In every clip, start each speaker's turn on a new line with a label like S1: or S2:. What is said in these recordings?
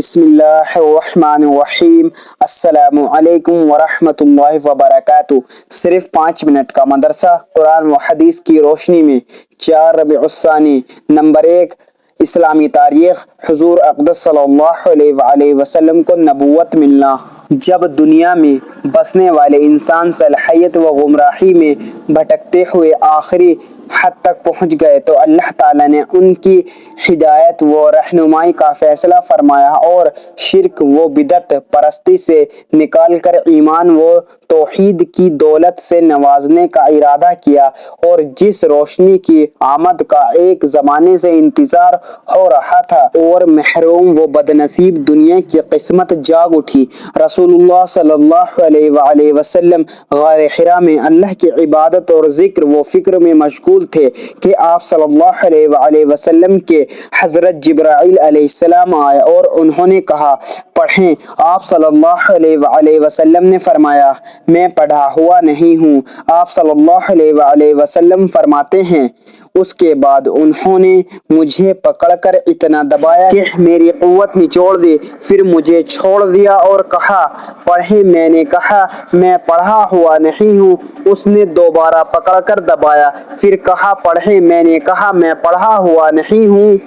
S1: بسم اللہ الرحمن الرحیم۔ السلام علیکم ورحمۃ اللہ وبرکاتہ۔ صرف 5 منٹ کا مدرسہ قرآن و حدیث کی روشنی میں 4 ربیع الثانی۔ نمبر 1، اسلامی تاریخ۔ حضور اقدس صلی اللہ علیہ وآلہ وسلم کو نبوت ملنا۔ جب دنیا میں بسنے والے انسان صلاحیت و گمراہی میں بھٹکتے ہوئے آخری حد تک پہنچ گئے تو اللہ تعالیٰ نے ان کی ہدایت و رہنمائی کا فیصلہ فرمایا اور شرک و بدعت پرستی سے نکال کر ایمان و توحید کی دولت سے نوازنے کا ارادہ کیا، اور جس روشنی کی آمد کا ایک زمانے سے انتظار ہو رہا تھا اور محروم و بدنصیب دنیا کی قسمت جاگ اٹھی۔ رسول اللہ صلی اللہ علیہ وآلہ وسلم غار حرا میں اللہ کی عبادت اور ذکر و فکر میں مشغول تھے کہ آپ صلی اللہ علیہ وآلہ وسلم کے حضرت جبرائیل علیہ السلام آئے اور انہوں نے کہا، پڑھیں۔ آپ صلی اللہ علیہ وآلہ وسلم نے فرمایا، میں پڑھا ہوا نہیں ہوں۔ آپ صلی اللہ علیہ وآلہ وسلم فرماتے ہیں، اس کے بعد انہوں نے مجھے پکڑ کر اتنا دبایا کہ میری قوت نچوڑ دی، پھر مجھے چھوڑ دیا اور کہا، پڑھیں۔ میں نے کہا، میں پڑھا ہوا نہیں ہوں۔ اس نے دوبارہ پکڑ کر دبایا، پھر کہا، پڑھیں۔ میں نے کہا، میں پڑھا ہوا نہیں ہوں۔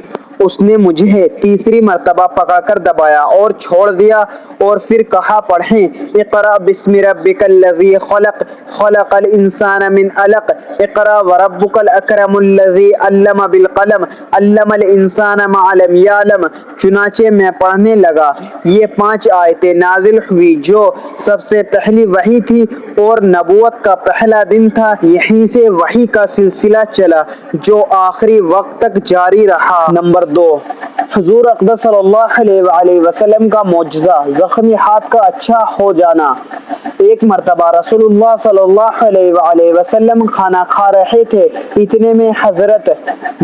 S1: اس نے مجھے تیسری مرتبہ پکڑ کر دبایا اور چھوڑ دیا اور پھر کہا، پڑھیں۔ اقرأ بسم ربک الذی خلق، خلق الانسان من علق، اقرأ وربک الاکرم الذی علم بالقلم، علم الانسان ما لم یعلم۔ چنانچہ میں پڑھنے لگا۔ یہ 5 آیتیں نازل ہوئی جو سب سے پہلی وحی تھی اور نبوت کا پہلا دن تھا۔ یہیں سے وحی کا سلسلہ چلا جو آخری وقت تک جاری رہا۔ نمبر 2، حضور اقدس صلی اللہ علیہ وآلہ وسلم کا معجزہ، زخمی ہاتھ کا اچھا ہو جانا۔ ایک مرتبہ رسول اللہ صلی اللہ علیہ وآلہ وسلم کھانا کھا رہے تھے، اتنے میں حضرت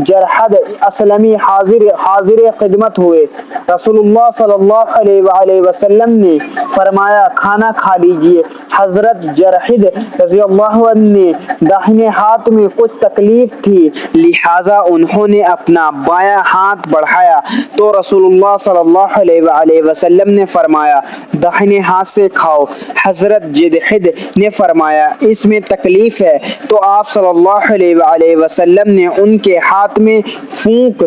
S1: جرحد اسلمی حاضر خدمت ہوئے۔ رسول اللہ صلی اللہ علیہ وآلہ وسلم نے فرمایا، کھانا کھا لیجئے۔ حضرت جرحد رضی اللہ عنہ نے داہنے ہاتھ میں کچھ تکلیف تھی، لہٰذا انہوں نے اپنا بایاں ہاتھ بڑھایا تو رسول اللہ صلی اللہ علیہ وآلہ وسلم نے فرمایا، داہنے ہاتھ سے کھاؤ۔ حضرت جرحد نے فرمایا، اس میں تکلیف ہے، تو آپ صلی اللہ علیہ وآلہ وسلم نے ان کے ہاتھ میں پھونک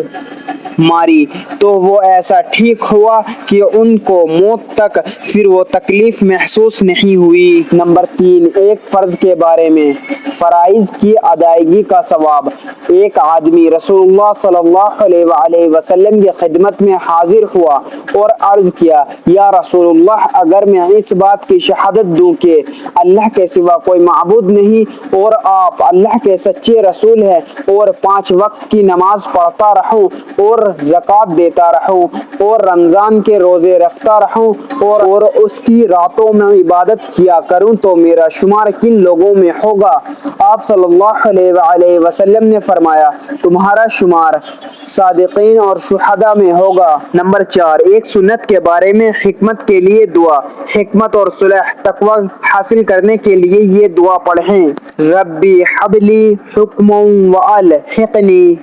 S1: ماری تو وہ ایسا ٹھیک ہوا کہ ان کو موت تک پھر وہ تکلیف محسوس نہیں ہوئی۔ نمبر 3، ایک فرض کے بارے میں، فرائض کی ادائیگی کا ثواب۔ ایک آدمی رسول اللہ صلی اللہ علیہ وآلہ وسلم کی خدمت میں حاضر ہوا اور عرض کیا، یا رسول اللہ، اگر میں اس بات کی شہادت دوں کہ اللہ کے سوا کوئی معبود نہیں اور آپ اللہ کے سچے رسول ہیں، اور 5 وقت کی نماز پڑھتا رہوں اور زکوٰۃ دیتا رہوں اور رمضان کے روزے رکھتا رہوں اور اس کی راتوں میں عبادت کیا کروں تو میرا شمار کن لوگوں میں ہوگا؟ آپ صلی اللہ علیہ وآلہ وسلم نے فرمایا، تمہارا شمار صادقین اور شہداء میں ہوگا۔ نمبر 4، ایک سنت کے بارے میں، حکمت کے لیے دعا۔ حکمت اور صلح تقوی حاصل کرنے کے لیے یہ دعا پڑھیں، ربی ہب لی حکما والحقنی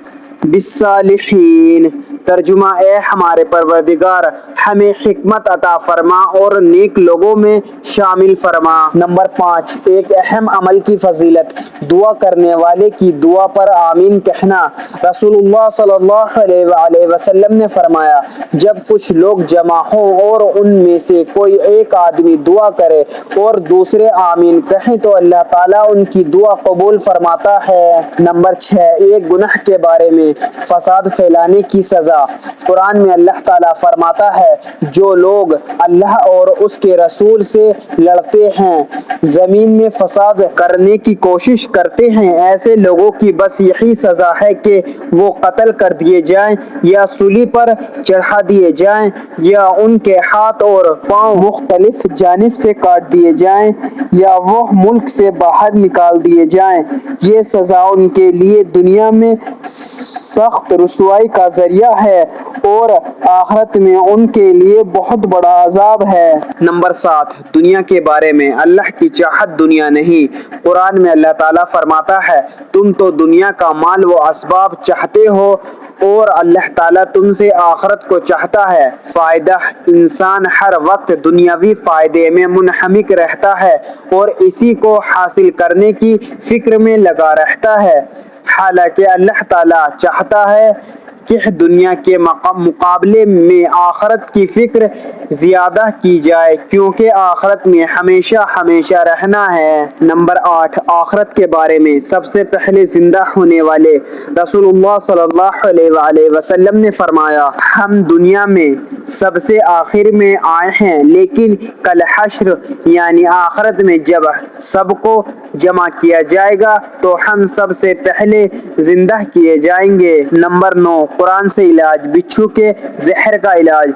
S1: بالصالحین۔ ترجمہ، اے ہمارے پروردگار، ہمیں حکمت عطا فرما اور نیک لوگوں میں شامل فرما۔ نمبر 5، ایک اہم عمل کی فضیلت، دعا کرنے والے کی دعا پر آمین کہنا۔ رسول اللہ صلی اللہ علیہ وآلہ وسلم نے فرمایا، جب کچھ لوگ جمع ہوں اور ان میں سے کوئی ایک آدمی دعا کرے اور دوسرے آمین کہیں تو اللہ تعالیٰ ان کی دعا قبول فرماتا ہے۔ نمبر 6، ایک گناہ کے بارے میں، فساد پھیلانے کی سزا۔ قرآن میں اللہ تعالیٰ فرماتا ہے، جو لوگ اللہ اور اس کے رسول سے لڑتے ہیں، زمین میں فساد کرنے کی کوشش کرتے ہیں، ایسے لوگوں کی بس یہی سزا ہے کہ وہ قتل کر دیے جائیں یا سولی پر چڑھا دیے جائیں یا ان کے ہاتھ اور پاؤں مختلف جانب سے کاٹ دیے جائیں یا وہ ملک سے باہر نکال دیے جائیں۔ یہ سزا ان کے لیے دنیا میں سخت رسوائی کا ذریعہ ہے ہے اور آخرت میں ان کے لیے بہت بڑا عذاب ہے۔ نمبر 7، دنیا کے بارے میں۔ اللہ کی چاہت دنیا نہیں۔ قرآن میں اللہ تعالیٰ فرماتا ہے، تم تو دنیا کا مال و اسباب چاہتے ہو اور اللہ تعالیٰ تم سے آخرت کو چاہتا ہے۔ فائدہ: انسان ہر وقت دنیاوی فائدے میں منہمک رہتا ہے اور اسی کو حاصل کرنے کی فکر میں لگا رہتا ہے، حالانکہ اللہ تعالیٰ چاہتا ہے کہ دنیا کے مقابلے میں آخرت کی فکر زیادہ کی جائے، کیونکہ آخرت میں ہمیشہ ہمیشہ رہنا ہے۔ نمبر 8، آخرت کے بارے میں۔ سب سے پہلے زندہ ہونے والے رسول اللہ صلی اللہ علیہ وآلہ وسلم نے فرمایا، ہم دنیا میں سب سے آخر میں آئے ہیں، لیکن کل حشر یعنی آخرت میں جب سب کو جمع کیا جائے گا تو ہم سب سے پہلے زندہ کیے جائیں گے۔ نمبر 9، قرآن سے علاج، بچھو کے زہر کا علاج۔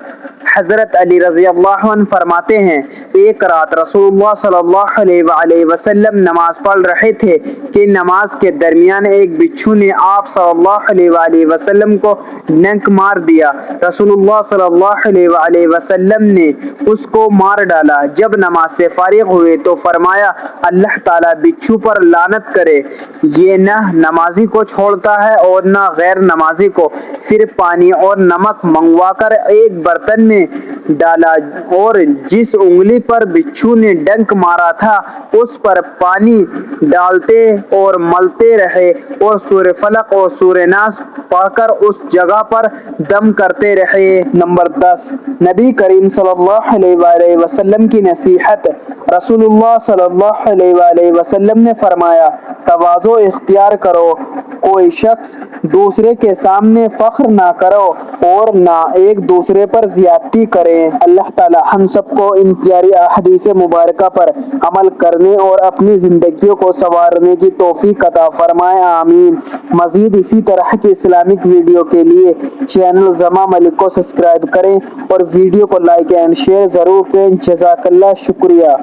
S1: حضرت علی رضی اللہ عنہ فرماتے ہیں، ایک رات رسول اللہ صلی اللہ علیہ وآلہ وسلم نماز پڑھ رہے تھے کہ نماز کے درمیان ایک بچھو نے آپ صلی اللہ علیہ وآلہ وسلم کو ڈنک مار دیا۔ رسول اللہ صلی اللہ علیہ وآلہ وسلم نے اس کو مار ڈالا۔ جب نماز سے فارغ ہوئے تو فرمایا، اللہ تعالیٰ بچھو پر لعنت کرے، یہ نہ نمازی کو چھوڑتا ہے اور نہ غیر نمازی کو۔ پھر پانی اور نمک منگوا کر ایک برتن میں ڈالا اور جس انگلی پر بچھو نے ڈنک مارا تھا اس پر پانی ڈالتے اور ملتے رہے اور سورہ فلق اور سورہ ناس پڑھ کر اس جگہ پر دم کرتے رہے۔ نمبر 10، نبی کریم صلی اللہ علیہ وآلہ وسلم کی نصیحت۔ رسول اللہ صلی اللہ علیہ وآلہ وسلم نے فرمایا، تواضع اختیار کرو، کوئی شخص دوسرے کے سامنے فخر نہ کرو اور نہ ایک دوسرے پر زیادتی کرے۔ اللہ تعالی ہم سب کو ان پیاری احادیث مبارکہ پر عمل کرنے اور اپنی زندگیوں کو سنوارنے کی توفیق عطا فرمائے، آمین۔ مزید اسی طرح کے اسلامک ویڈیو کے لیے چینل زما ملک کو سبسکرائب کریں اور ویڈیو کو لائک اینڈ شیئر ضرور کریں۔ جزاک اللہ، شکریہ۔